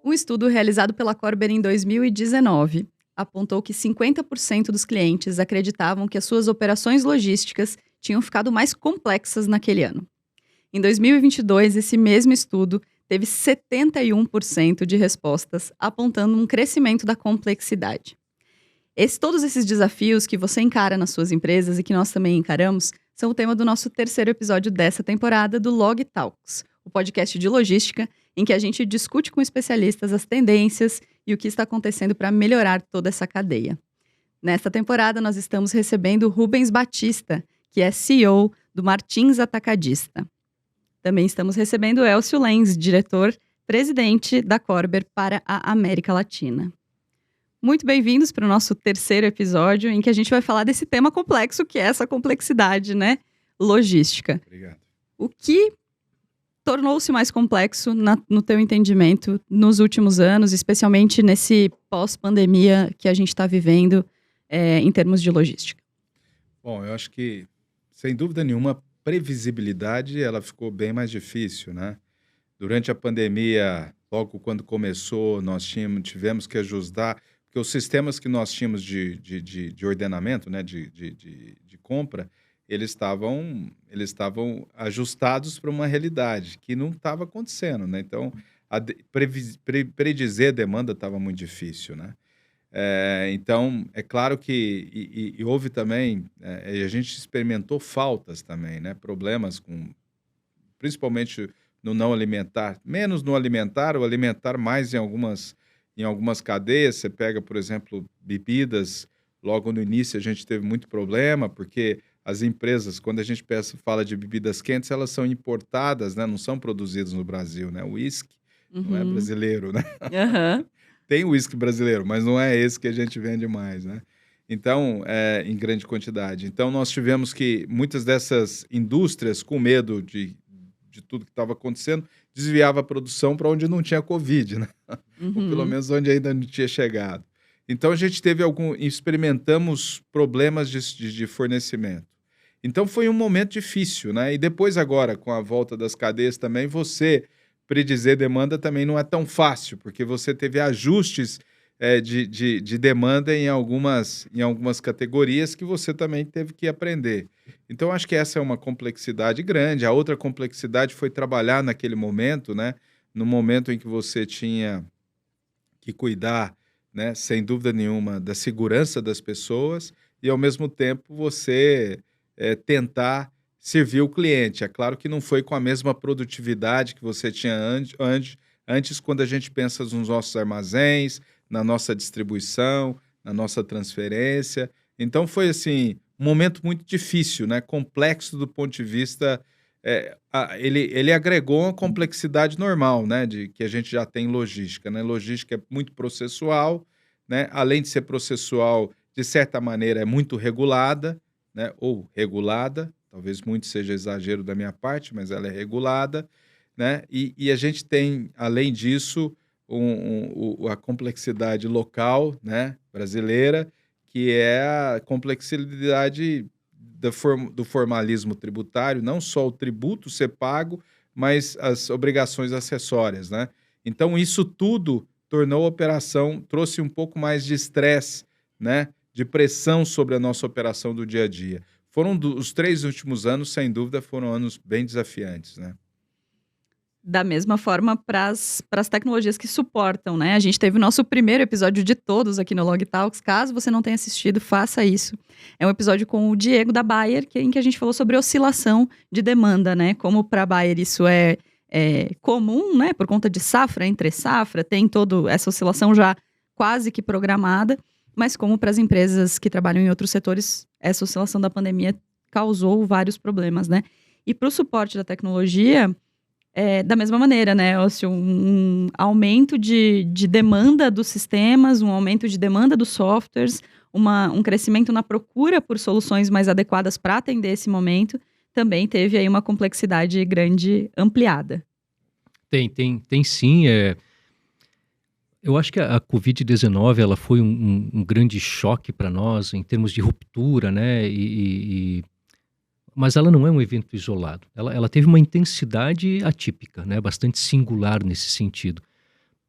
Um estudo realizado pela Corber em 2019 apontou que 50% dos clientes acreditavam que as suas operações logísticas tinham ficado mais complexas naquele ano. Em 2022, esse mesmo estudo teve 71% de respostas apontando um crescimento da complexidade. Todos esses desafios que você encara nas suas empresas e que nós também encaramos são o tema do nosso terceiro episódio dessa temporada do Log Talks, o podcast de logística em que a gente discute com especialistas as tendências e o que está acontecendo para melhorar toda essa cadeia. Nesta temporada, nós estamos recebendo o Rubens Batista, que é CEO do Martins Atacadista. Também estamos recebendo o Elcio Lenz, diretor-presidente da Corber para a América Latina. Muito bem-vindos para o nosso terceiro episódio, em que a gente vai falar desse tema complexo, que é essa complexidade, né? Logística. Obrigado. O que tornou-se mais complexo, no teu entendimento, nos últimos anos, especialmente nesse pós-pandemia que a gente está vivendo em termos de logística? Bom, eu acho que, sem dúvida nenhuma, a previsibilidade ela ficou bem mais difícil, né? Durante a pandemia, logo quando começou, nós tivemos que ajustar, porque os sistemas que nós tínhamos de ordenamento, né, de compra, eles estavam ajustados para uma realidade que não estava acontecendo, né? Então, predizer a demanda estava muito difícil, né? Então, é claro que e houve também, a gente experimentou faltas também, né? Problemas principalmente no não alimentar, menos no alimentar, o alimentar mais em algumas cadeias. Você pega, por exemplo, bebidas, logo no início a gente teve muito problema, porque as empresas, quando a gente fala de bebidas quentes, elas são importadas, né? Não são produzidas no Brasil, né? O uísque não é brasileiro, né? Uhum. Tem uísque brasileiro, mas não é esse que a gente vende mais, né? Então, em grande quantidade. Então, nós tivemos que, muitas dessas indústrias, com medo de tudo que estava acontecendo, desviava a produção para onde não tinha Covid, né? Ou pelo menos onde ainda não tinha chegado. Então, a gente experimentamos problemas de fornecimento. Então, foi um momento difícil, né? E depois, agora, com a volta das cadeias também, você predizer demanda também não é tão fácil, porque você teve ajustes de demanda em algumas categorias que você também teve que aprender. Então, acho que essa é uma complexidade grande. A outra complexidade foi trabalhar naquele momento, né? No momento em que você tinha que cuidar, né, sem dúvida nenhuma, da segurança das pessoas e, ao mesmo tempo, você tentar servir o cliente. É claro que não foi com a mesma produtividade que você tinha antes, quando a gente pensa nos nossos armazéns, na nossa distribuição, na nossa transferência. Então, foi assim, um momento muito difícil, né? Complexo do ponto de vista... ele agregou uma complexidade normal, né? Que a gente já tem em logística, né? Logística é muito processual, né? Além de ser processual, de certa maneira, é muito regulada, né? Ou regulada, talvez muito seja exagero da minha parte, mas ela é regulada, né? E a gente tem, além disso, a complexidade local, né, brasileira, que é a complexidade do formalismo tributário, não só o tributo ser pago, mas as obrigações acessórias, né? Então, isso tudo tornou a operação, trouxe um pouco mais de estresse, né, de pressão sobre a nossa operação do dia a dia. Os 3 últimos anos, sem dúvida, foram anos bem desafiantes, né? Da mesma forma para as tecnologias que suportam, né? A gente teve o nosso primeiro episódio de todos aqui no Log Talks. Caso você não tenha assistido, faça isso. É um episódio com o Diego da Bayer, em que a gente falou sobre oscilação de demanda, né? Como para a Bayer isso é comum, né? Por conta de safra, entre safra, tem toda essa oscilação já quase que programada. Mas como para as empresas que trabalham em outros setores, essa oscilação da pandemia causou vários problemas, né? E para o suporte da tecnologia... da mesma maneira, né? Um aumento de demanda dos sistemas, um aumento de demanda dos softwares, um crescimento na procura por soluções mais adequadas para atender esse momento, também teve aí uma complexidade grande ampliada. Tem sim. Eu acho que a Covid-19 ela foi um grande choque para nós em termos de ruptura, né? Mas ela não é um evento isolado. Ela teve uma intensidade atípica, né? Bastante singular nesse sentido.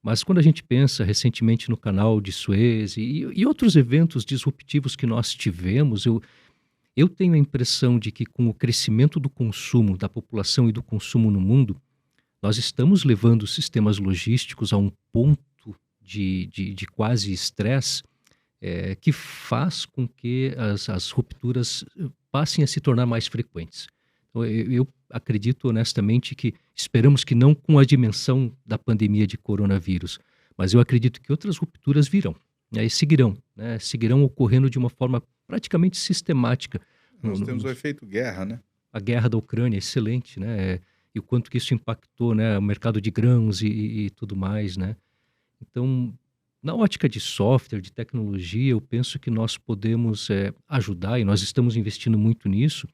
Mas quando a gente pensa recentemente no canal de Suez e outros eventos disruptivos que nós tivemos, eu tenho a impressão de que com o crescimento do consumo, da população e do consumo no mundo, nós estamos levando os sistemas logísticos a um ponto de quase estresse, que faz com que as rupturas passem a se tornar mais frequentes. Então, eu acredito honestamente que esperamos que não com a dimensão da pandemia de coronavírus, mas eu acredito que outras rupturas virão, né, e seguirão, né, seguirão ocorrendo de uma forma praticamente sistemática. Nós temos o efeito guerra, né? A guerra da Ucrânia é excelente, né? E o quanto que isso impactou, né, o mercado de grãos e tudo mais, né? Então, na ótica de software, de tecnologia, eu penso que nós podemos ajudar, e nós estamos investindo muito nisso,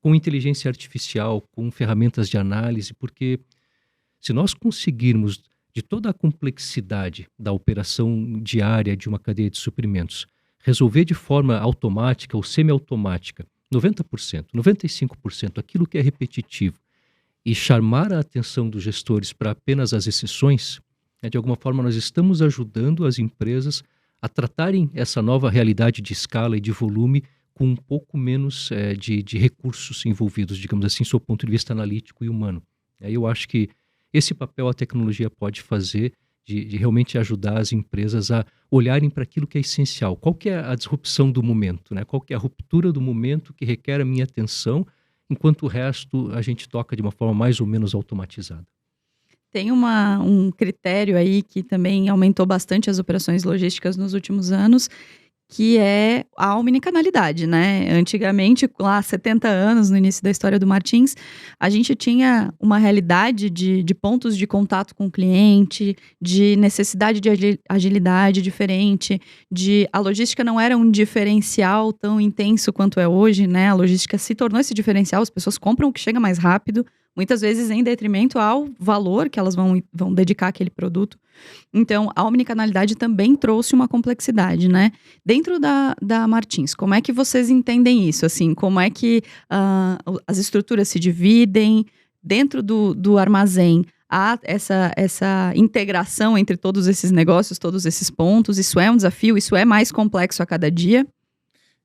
com inteligência artificial, com ferramentas de análise, porque se nós conseguirmos, de toda a complexidade da operação diária de uma cadeia de suprimentos, resolver de forma automática ou semiautomática 90%, 95% aquilo que é repetitivo e chamar a atenção dos gestores para apenas as exceções, de alguma forma nós estamos ajudando as empresas a tratarem essa nova realidade de escala e de volume com um pouco menos de recursos envolvidos, digamos assim, sob o ponto de vista analítico e humano. Aí eu acho que esse papel a tecnologia pode fazer de realmente ajudar as empresas a olharem para aquilo que é essencial. Qual que é a disrupção do momento, né? Qual que é a ruptura do momento que requer a minha atenção, enquanto o resto a gente toca de uma forma mais ou menos automatizada. Tem um critério aí que também aumentou bastante as operações logísticas nos últimos anos, que é a omnicanalidade, né? Antigamente, lá 70 anos, no início da história do Martins, a gente tinha uma realidade de pontos de contato com o cliente, de necessidade de agilidade diferente, a logística não era um diferencial tão intenso quanto é hoje, né? A logística se tornou esse diferencial, as pessoas compram o que chega mais rápido, muitas vezes em detrimento ao valor que elas vão dedicar àquele produto. Então, a omnicanalidade também trouxe uma complexidade, né? Dentro da Martins, como é que vocês entendem isso? Assim, como é que as estruturas se dividem? Dentro do armazém, há essa integração entre todos esses negócios, todos esses pontos? Isso é um desafio? Isso é mais complexo a cada dia?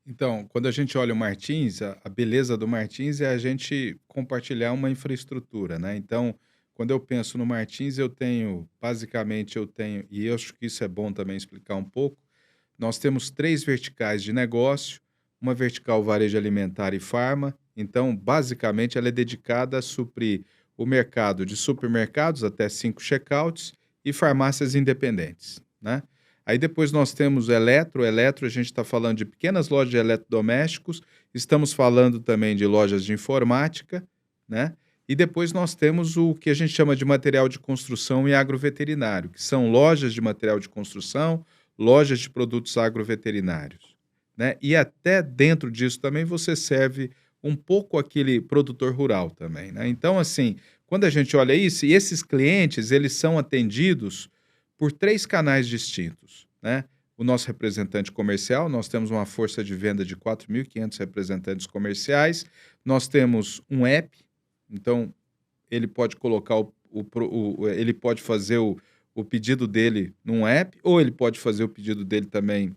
Então, quando a gente olha o Martins, a beleza do Martins é a gente compartilhar uma infraestrutura, né? Então, quando eu penso no Martins, basicamente eu tenho, e eu acho que isso é bom também explicar um pouco, nós temos 3 verticais de negócio, uma vertical varejo alimentar e farma. Então, basicamente, ela é dedicada a suprir o mercado de supermercados até 5 checkouts e farmácias independentes, né? Aí depois nós temos eletro, a gente está falando de pequenas lojas de eletrodomésticos, estamos falando também de lojas de informática, né? E depois nós temos o que a gente chama de material de construção e agroveterinário, que são lojas de material de construção, lojas de produtos agroveterinários, né? E até dentro disso também você serve um pouco aquele produtor rural também, né? Então, assim, quando a gente olha isso, e esses clientes, eles são atendidos por 3 canais distintos, né? O nosso representante comercial, nós temos uma força de venda de 4.500 representantes comerciais, nós temos um app, então ele pode colocar ele pode fazer o pedido dele num app, ou ele pode fazer o pedido dele também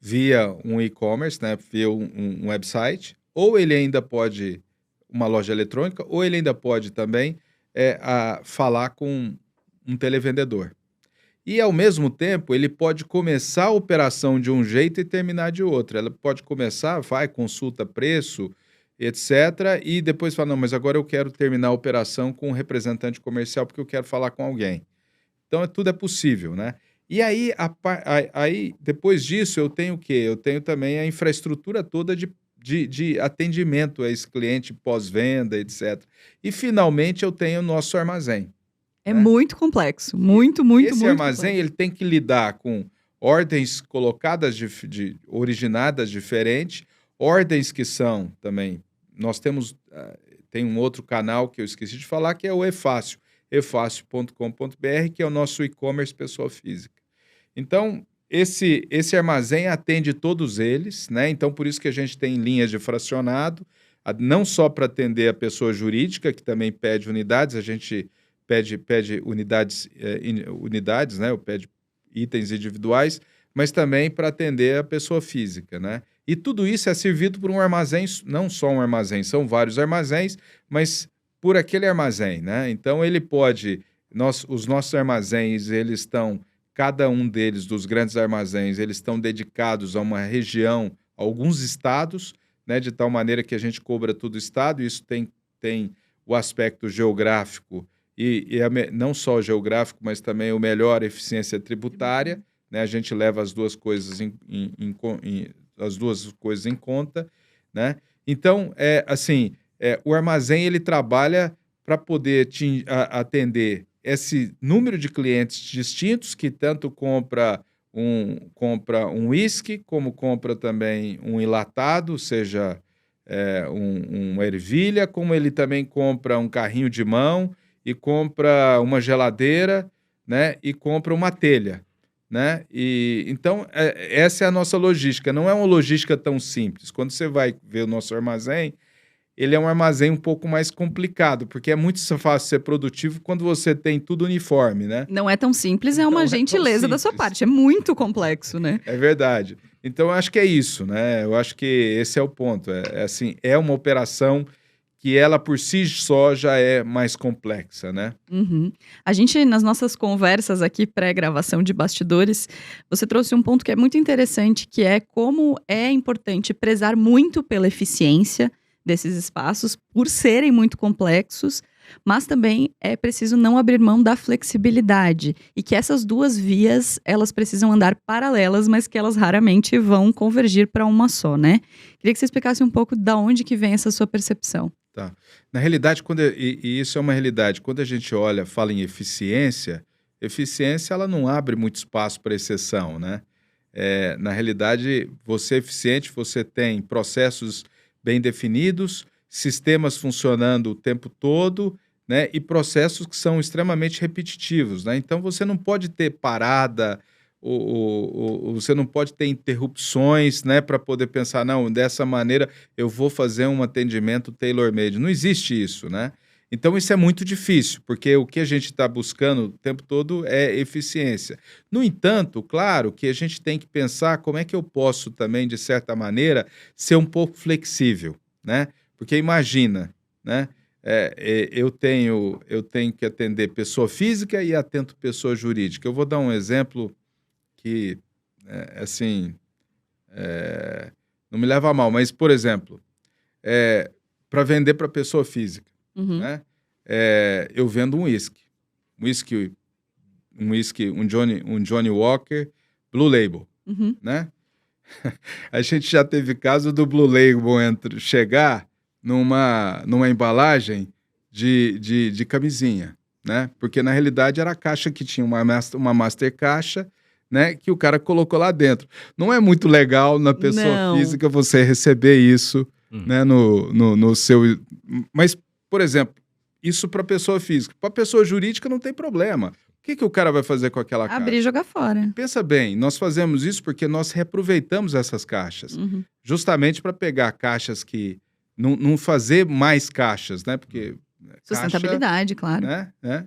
via um e-commerce, né? Via um website, ou ele ainda pode, uma loja eletrônica, ou ele ainda pode também falar com um televendedor. E, ao mesmo tempo, ele pode começar a operação de um jeito e terminar de outro. Ela pode começar, consulta preço, etc. E depois fala, não, mas agora eu quero terminar a operação com um representante comercial porque eu quero falar com alguém. Então, tudo é possível, né? E aí, depois disso, eu tenho o quê? Eu tenho também a infraestrutura toda de atendimento a esse cliente pós-venda, etc. E, finalmente, eu tenho o nosso armazém. É muito complexo, muito, muito, Esse muito armazém, complexo. ele tem que lidar com ordens colocadas originadas diferente, ordens que são também, nós temos, tem um outro canal que eu esqueci de falar, que é o eFácil. efácil.com.br, que é o nosso e-commerce pessoa física. Então, esse armazém atende todos eles, né? Então, por isso que a gente tem linhas de fracionado, não só para atender a pessoa jurídica, que também pede unidades, a gente pede unidades, né? Ou pede itens individuais, mas também para atender a pessoa física, né? E tudo isso é servido por um armazém, não só um armazém, são vários armazéns, mas por aquele armazém, né? Então ele pode, os nossos armazéns, eles estão, cada um deles, dos grandes armazéns, eles estão dedicados a uma região, a alguns estados, né? De tal maneira que a gente cobra todo o estado, e isso tem o aspecto geográfico, não só geográfico, mas também o melhor eficiência tributária, né? A gente leva as duas coisas em conta, né? Então, o armazém ele trabalha para poder atender esse número de clientes distintos que tanto compra um whisky, como compra também um enlatado, seja uma ervilha, como ele também compra um carrinho de mão e compra uma geladeira, né? E compra uma telha, né? Então, essa é a nossa logística. Não é uma logística tão simples. Quando você vai ver o nosso armazém, ele é um armazém um pouco mais complicado, porque é muito fácil ser produtivo quando você tem tudo uniforme, né? Não é tão simples, é uma gentileza da sua parte. É muito complexo, né? É verdade. Então, eu acho que é isso, né? Eu acho que esse é o ponto. É uma operação que ela por si só já é mais complexa, né? Uhum. A gente, nas nossas conversas aqui, pré-gravação de bastidores, você trouxe um ponto que é muito interessante, que é como é importante prezar muito pela eficiência desses espaços, por serem muito complexos, mas também é preciso não abrir mão da flexibilidade, e que essas duas vias, elas precisam andar paralelas, mas que elas raramente vão convergir para uma só, né? Queria que você explicasse um pouco da onde que vem essa sua percepção. Tá. Na realidade, e isso é uma realidade, quando a gente fala em eficiência ela não abre muito espaço para exceção, né? Na realidade, você é eficiente, você tem processos bem definidos, sistemas funcionando o tempo todo, né? E processos que são extremamente repetitivos, né? Então, você não pode ter parada, você não pode ter interrupções, né, para poder pensar, não, dessa maneira eu vou fazer um atendimento tailor-made. Não existe isso, né? Então, isso é muito difícil, porque o que a gente está buscando o tempo todo é eficiência. No entanto, claro que a gente tem que pensar como é que eu posso também, de certa maneira, ser um pouco flexível, né? Porque imagina, né? Eu tenho que atender pessoa física e atendo pessoa jurídica. Eu vou dar um exemplo que, não me leva a mal, mas, por exemplo, para vender para pessoa física, né? Eu vendo um whisky, um Johnny Walker Blue Label, né? A gente já teve caso do Blue Label chegar numa embalagem de camisinha, né? Porque, na realidade, era a caixa que tinha uma master caixa, né, que o cara colocou lá dentro. Não é muito legal na pessoa física você receber isso, né, no seu... Mas, por exemplo, isso para pessoa física. Para pessoa jurídica não tem problema. O que o cara vai fazer com aquela caixa? Abrir e jogar fora. Pensa bem, nós fazemos isso porque nós reaproveitamos essas caixas. Justamente para pegar caixas que... Não fazer mais caixas, né? Porque... Sustentabilidade, caixa, claro. Né?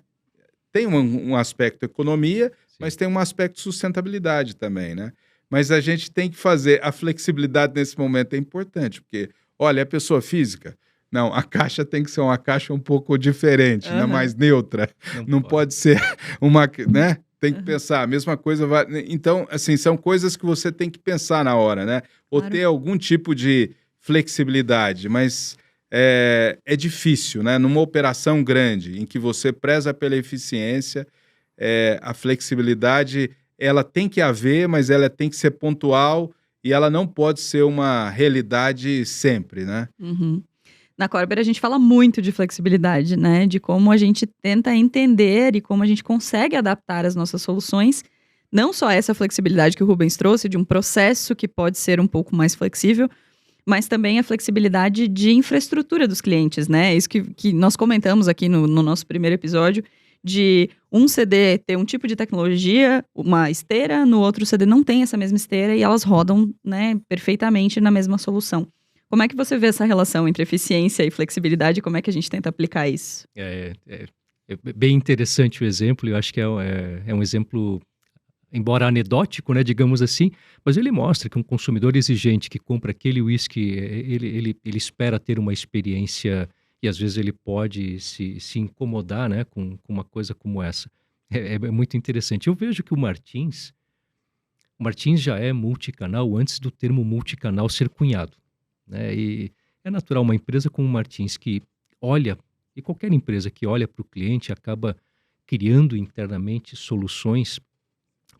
Tem um aspecto economia, mas tem um aspecto sustentabilidade também, né? Mas a gente tem que fazer... A flexibilidade nesse momento é importante, porque, olha, a pessoa física... Não, a caixa tem que ser uma caixa um pouco diferente, né? Mais neutra. Não pode ser uma... né? Tem que pensar, a mesma coisa... Então, assim, são coisas que você tem que pensar na hora, né? Ou ter algum tipo de flexibilidade, mas... É difícil, né? Numa operação grande, em que você preza pela eficiência... a flexibilidade, ela tem que haver, mas ela tem que ser pontual e ela não pode ser uma realidade sempre, né? Na Korber a gente fala muito de flexibilidade, né? De como a gente tenta entender e como a gente consegue adaptar as nossas soluções. Não só essa flexibilidade que o Rubens trouxe, de um processo que pode ser um pouco mais flexível, mas também a flexibilidade de infraestrutura dos clientes, né? Isso que nós comentamos aqui no nosso primeiro episódio, de um CD ter um tipo de tecnologia, uma esteira, no outro CD não tem essa mesma esteira e elas rodam, né, perfeitamente na mesma solução. Como é que você vê essa relação entre eficiência e flexibilidade e como é que a gente tenta aplicar isso? É bem interessante o exemplo, eu acho que é um exemplo, embora anedótico, né, digamos assim, mas ele mostra que um consumidor exigente que compra aquele whisky, ele espera ter uma experiência e às vezes ele pode se incomodar, né, com uma coisa como essa. É muito interessante. Eu vejo que o Martins já é multicanal antes do termo multicanal ser cunhado, né? E é natural uma empresa como o Martins que olha, e qualquer empresa que olha para o cliente acaba criando internamente soluções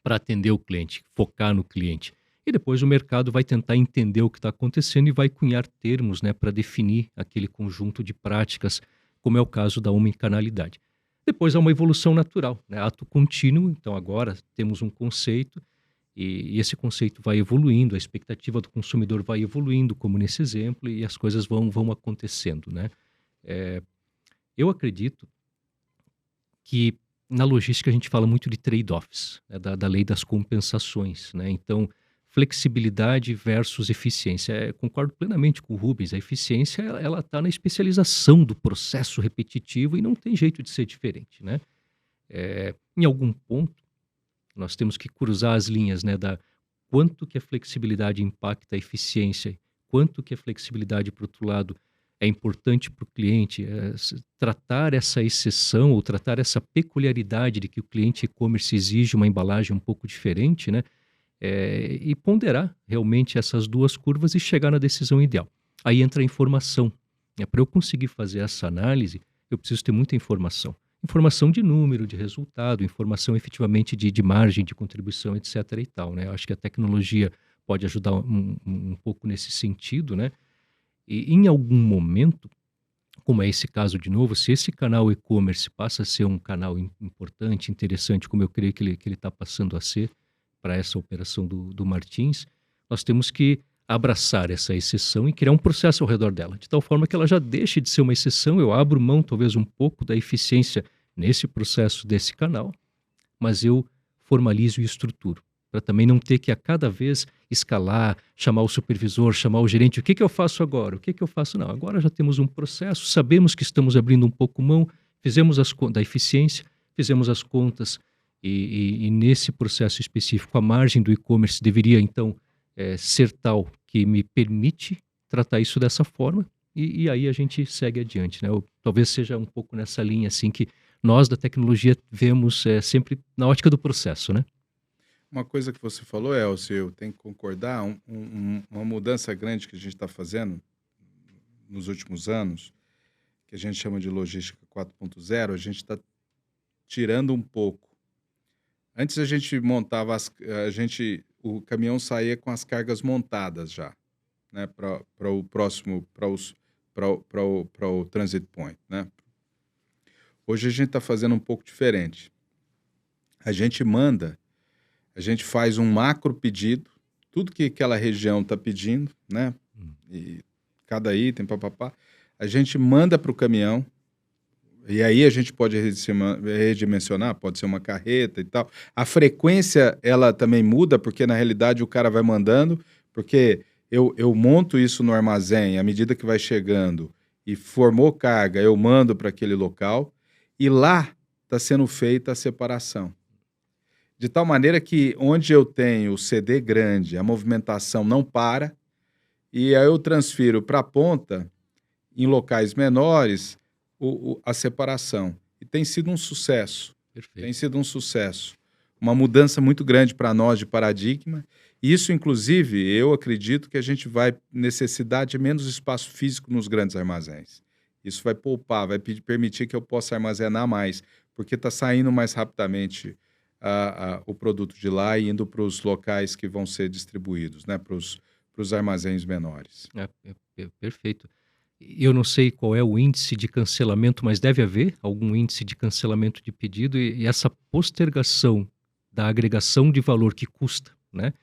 para atender o cliente, focar no cliente. E depois o mercado vai tentar entender o que está acontecendo e vai cunhar termos, né, para definir aquele conjunto de práticas, como é o caso da omnicanalidade. Depois há uma evolução natural, né, ato contínuo. Então agora temos um conceito e esse conceito vai evoluindo, a expectativa do consumidor vai evoluindo, como nesse exemplo, e as coisas vão acontecendo, né? Eu acredito que na logística a gente fala muito de trade-offs, né, da lei das compensações, né? Então, flexibilidade versus eficiência. Concordo plenamente com o Rubens, a eficiência ela está na especialização do processo repetitivo e não tem jeito de ser diferente, né? Em algum ponto, nós temos que cruzar as linhas, né, da quanto que a flexibilidade impacta a eficiência, quanto que a flexibilidade, por outro lado, é importante para o cliente, tratar essa exceção ou tratar essa peculiaridade de que o cliente e-commerce exige uma embalagem um pouco diferente, né? E ponderar realmente essas duas curvas e chegar na decisão ideal. Aí entra a informação. Para eu conseguir fazer essa análise, eu preciso ter muita informação. Informação de número, de resultado, informação efetivamente de margem, de contribuição, etc. e tal, né? Eu acho que a tecnologia pode ajudar um pouco nesse sentido, né? E em algum momento, como é esse caso de novo, se esse canal e-commerce passa a ser um canal importante, interessante, como eu creio que ele está passando a ser para essa operação do Martins, nós temos que abraçar essa exceção e criar um processo ao redor dela, de tal forma que ela já deixe de ser uma exceção, eu abro mão talvez um pouco da eficiência nesse processo desse canal, mas eu formalizo e estruturo, para também não ter que a cada vez escalar, chamar o supervisor, chamar o gerente, o que eu faço agora? O que eu faço? Não, agora já temos um processo, sabemos que estamos abrindo um pouco mão, fizemos as contas da eficiência, fizemos as contas e nesse processo específico a margem do e-commerce deveria então ser tal que me permite tratar isso dessa forma e aí a gente segue adiante, né? Talvez seja um pouco nessa linha assim que nós da tecnologia vemos sempre na ótica do processo, né? Uma coisa que você falou, Elcio, eu tenho que concordar, uma mudança grande que a gente está fazendo nos últimos anos, que a gente chama de logística 4.0, a gente está tirando um pouco. Antes a gente montava, o caminhão saía com as cargas montadas já, né, para o próximo, para o transit point, né? Hoje a gente está fazendo um pouco diferente. A gente faz um macro pedido, tudo que aquela região está pedindo, né? E cada item, papapá, a gente manda para o caminhão, e aí a gente pode redimensionar, pode ser uma carreta e tal. A frequência, ela também muda, porque na realidade o cara vai mandando, porque eu monto isso no armazém, à medida que vai chegando, e formou carga, eu mando para aquele local, e lá está sendo feita a separação. De tal maneira que onde eu tenho o CD grande, a movimentação não para, e aí eu transfiro para a ponta, em locais menores, a separação. E tem sido um sucesso. Perfeito. Tem sido um sucesso. Uma mudança muito grande para nós de paradigma. Isso, inclusive, eu acredito que a gente vai necessitar de menos espaço físico nos grandes armazéns. Isso vai poupar, vai permitir que eu possa armazenar mais, porque está saindo mais rapidamente o produto de lá e indo para os locais que vão ser distribuídos, né, para os armazéns menores. Perfeito. Eu não sei qual é o índice de cancelamento, mas deve haver algum índice de cancelamento de pedido e essa postergação da agregação de valor que custa, né,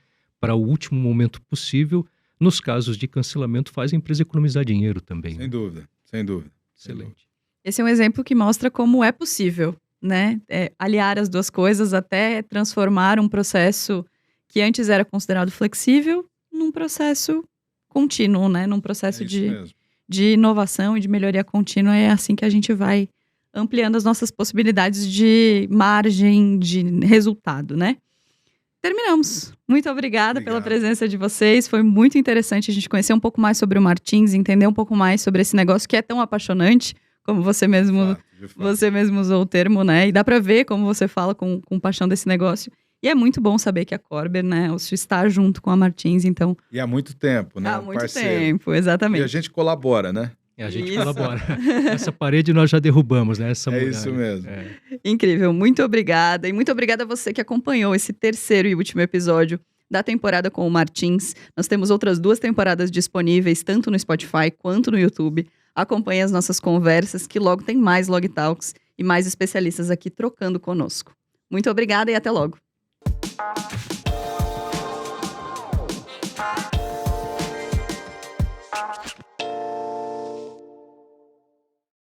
para o último momento possível, nos casos de cancelamento, faz a empresa economizar dinheiro também. Sem dúvida, sem dúvida. Excelente. Esse é um exemplo que mostra como é possível, né, aliar as duas coisas até transformar um processo que antes era considerado flexível num processo contínuo, né, num processo de inovação e de melhoria contínua. É assim que a gente vai ampliando as nossas possibilidades de margem de resultado, né? Terminamos. Muito obrigada pela presença de vocês. Foi muito interessante a gente conhecer um pouco mais sobre o Martins, entender um pouco mais sobre esse negócio que é tão apaixonante, como você mesmo, você mesmo usou o termo, né? E dá para ver como você fala com paixão desse negócio. E é muito bom saber que a Corber, né, está junto com a Martins, então... E há muito tempo, né? Há muito tempo, exatamente. E a gente colabora, né? A gente colabora. Essa parede nós já derrubamos, né? Essa muralha. Isso mesmo. Incrível, muito obrigada. E muito obrigada a você que acompanhou esse terceiro e último episódio da temporada com o Martins. Nós temos outras 2 temporadas disponíveis, tanto no Spotify quanto no YouTube. Acompanhe as nossas conversas, que logo tem mais Log Talks e mais especialistas aqui trocando conosco. Muito obrigada e até logo.